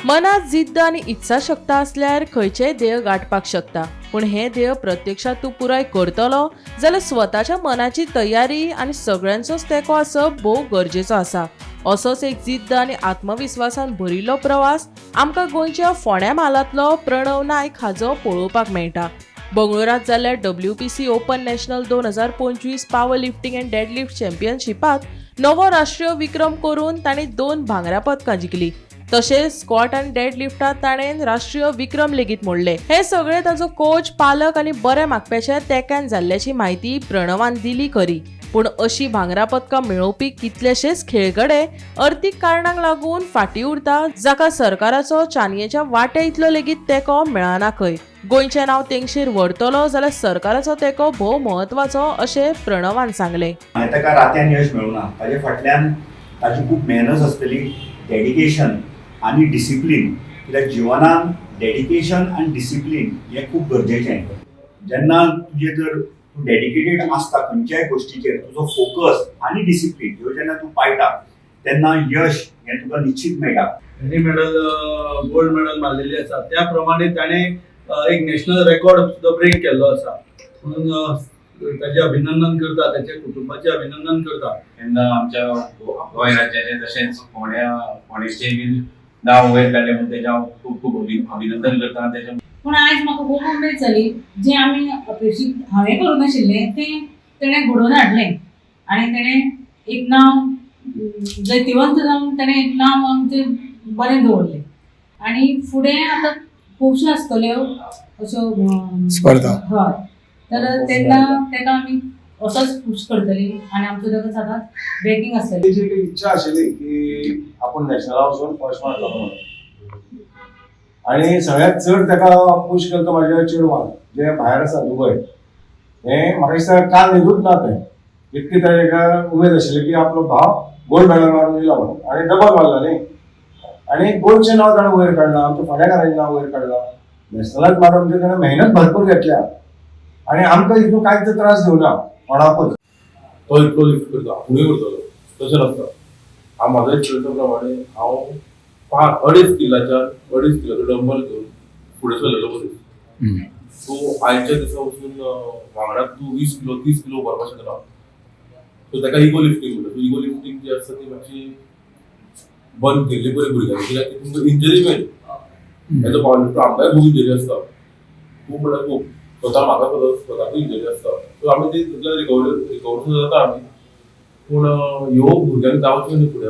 मनात जिद्द आणि इच्छाशक्त असल्यार खंयचेय ध्येय गाठपाक शकता, पण हे ध्येय प्रत्यक्षात तूं पुराय करतलो जाल्यार स्वताच्या मनाची तयारी आणि सगळ्यांचोच तेंको आसप भोव गरजेचो आसा। असोच एक जिद्द आणि आत्मविश्वासान भरिल्लो प्रवास आमकां गोंयच्या फोंड्या म्हालांतलो प्रणव नायक हाचो पळोवपाक मेळटा। बंगळुरात जाल्ल्या WPC open national 2025 power lifting and deadlift चॅम्पियनशिपात नवो राष्ट्रीय विक्रम करून ताणें 2 भांगरा पदकां जिखली। तशेंच स्क्वॉट आनी डेडलिफ्टात ताणें राष्ट्रीय विक्रम लेगीत मोडले। हे सगळे ताजो कोच, पालक आनी बरे मागप्याच्या तेंक्यान जाल्ल्याची म्हायती प्रणवान दिली खरी, पूण अशी भांगरा पदकां मेळोवपी कितलेशेच खेळगडे अर्थीक कारणांक लागून फाटीं उरता, जाका सरकाराचो चानयेच्या वाटे इतलो लेगीत तेंको मेळना खंय। गोंयचें नांव तेंगशेर व्हरतलो जाल्यार सरकाराचो तेंको भोव म्हत्वाचो अशें प्रणवान सांगलें। ताका रात्यान यश मेळुना, ताजे फाटल्यान ताची खूब मेहनत आसतली, डेडिकेशन आनी डिसिप्लीन। कित्याक जिवनान डेडिकेशन आनी डिसिप्लीन हें खूब गरजेचें। जेन्ना तुजें जर तूं डेडिकेटेड आसता खंयच्याय गोश्टीचेर, तुजो फोकस आनी डिसिप्लीन ह्यो जेन्ना तूं पायता तेन्ना यश हें तुका निश्चित मेळटा। ताणें मेडल गोल्ड मेडल मारलेली आसा, त्या प्रमाणे ताणें एक नॅशनल रेकॉर्ड सुद्दां ब्रेक केल्लो आसा, म्हणून ताचें अभिनंदन करता, ताच्या कुटुंबाचें अभिनंदन करता। तेन्ना आमच्या गोंय राज्याचें तशेंच फोंडेचें बीन नांव वयर काडलें म्हणून तेजें हांव खूब खूब अभिनंदन करता। तेजें पूण आयज म्हाका खूब उमेद जाली, जें आमी अपेक्षीत हांवें करूं नाशिल्लें तें तेणें घडोवन हाडलें आनी तेणें एक नांव जैतिवंत जावन तेणें एक नांव आमचें बरें दवरलें। आनी फुडें आतां खुबश्यो आसतल्यो अश्यो स्पर्धा। हय, तर तेन्ना तेका आमी असोच पुश करतली आनी आमचो ताका सदांच बॅकींग आसतली। तेजी एक इच्छा आशिल्ली की आपूण नॅशनला वचून फर्स्ट मारतलो म्हणून, आनी सगळ्यांत चड ताका पुश केलो तो म्हाज्या चेडवान जे भायर आसा दुबय। हें म्हाका दिसता काल न्हिदूच ना तें, इतकी ताका उमेद आशिल्ली की आपलो भाव गोल्ड मेडल मारून येयलो म्हणून, आनी डबल मारला न्ही। आनी गोंयचें नांव ताणें वयर काडलां, आमच्या फोंड्याकारांचें नांव वयर काडलां। नॅशनलाक मारून म्हणजे ताणें मेहनत भरपूर घेतल्या आनी आमकां हितून कांयच त्रास दिवना कोणाकूच। तो इतलो लिफ्ट करता, फुडें करतलो तशें नासता। हांव म्हाजो एक्सपिरियन्सा प्रमाणे हांव 2.5 किलाचो डंबल घेवन फुडें सरलेलो पयलीं। सो आयच्या दिसा वचून वांगडाक तूं 20 किलो 30 किलो व्हरपाक शकना। सो ताका इगो लिफ्टिंग म्हणटा। सो इगो लिफ्टिंग जी आसता ती मातशी बंद केल्ली बरी भुरग्यांनी, कित्याक तुमकां इंजरी मेळटा। एज अ पावर लिफ्टर आमकांय खूब इंजरी आसता, खूब म्हणल्यार खूब। म्हाका स्वताक इंजरी आसता, सो आमी ती रिकवर जाता आमी, पूण ह्यो भुरग्यांक जावच्यो न्ही फुडें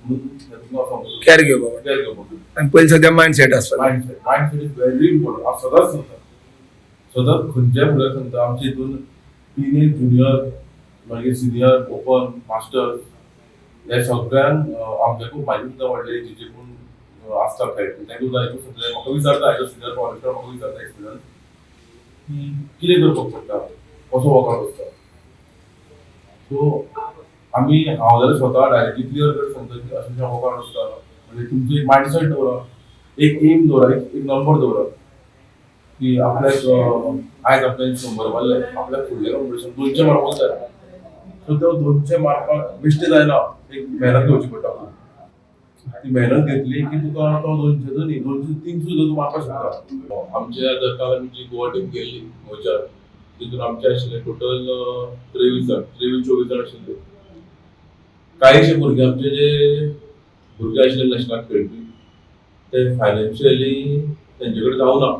म्हणून केअर घेवपाक आनी पयलीं सद्या मायंडसेट आसता। Mindset is very important. हांव सदांच सांगता, सदांच खंयच्याय भुरग्याक सांगता, आमच्या हितून टीनेज, जुनियर, मागीर सिनियर, ओपन, मास्टर हे सगळ्यांक आमच्याकून म्हाजी सुद्दां व्हडले एजीचे पूण आसता खेळपी, तांकां सुद्दां हेतून सगळे म्हाका विचारता, हेजो सिनियर पॉलिस्टर म्हाका विचारता एक्सपिरियन्स की कितें करपाक पडटा, कसो वर्कआउट आसता। सो आमी हांव जाल्यार स्वता डायरेक्टली क्लियर कट सांगता की अशें वर्कआउट आसता, म्हणजे तुमचो एक मायंडसेट दवरा, एक एम दवरा, एक नंबर दवरा की आपल्याक आयज आपल्याक 100 मारले, आपल्याक फुडलें कॉम्पिटिशन 200 मारपाक जाय। सो तो 200 मारपाक बेश्टें जायना, एक मेहनत घेवची पडटा। ती मेहनत घेतली की तुका तो 200 न्ही 203 सुद्दां तूं मारपाक शकता। आमच्या जर काल आमी जी गोवा टीम गेल्ली गोंयच्या, तितून आमचे आशिल्ले टोटल 23 जाण आशिल्ले। कांयशे भुरगे आमचे जे भुरगे आशिल्ले नॅशनलाक खेळपी, ते फायनान्शियली तेंचे कडेन जावना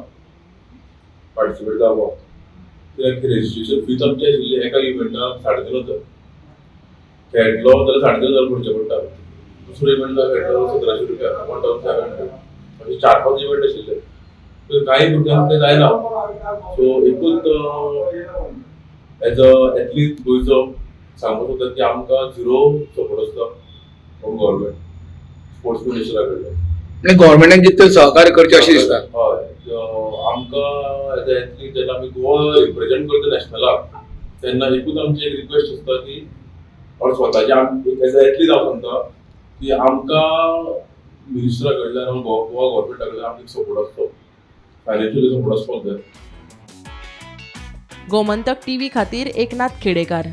पार्टिसिपेट जावपाक, कित्याक रेजिस्ट्रेशन फीज आमची आशिल्ली एका इव्हेंटाक 3,500 खेळटलो जाल्यार 3,500 भरचे पडटा। दुसरो इव्हेंट खेळटलो 1,700 रुपया, 1,700 अशे 4-5 इव्हेंट आशिल्ले। सो कांय भुरग्यांक ते जायना। सो एकूच एज अ एथलीट गोंयचो सांगूंक सोदता की आमकां 0 सपोर्ट आसता फ्रॉम गव्हर्मेंट, स्पोर्ट्स मिनिस्टरा कडल्यान। म्हणजे गव्हर्मेंटान कितें सहकार्य करचें अशें दिसता। हय, आमकां एज अ एथलीट जेन्ना आमी गोवा रिप्रेझेंट करता नॅशनलाक, तेन्ना एकूच आमची एक रिक्वेस्ट आसता की स्वताची एज अ एथलीट हांव सांगता की आमकां मिनिस्टरा कडल्यान गोवा गव्हर्मेंटा कडल्यान आमकां सपोर्ट आसता, फायनान्शियली सपोर्ट आसपाक जाय। गोमंतक टीव्ही खातीर एकनाथ खेडेकार।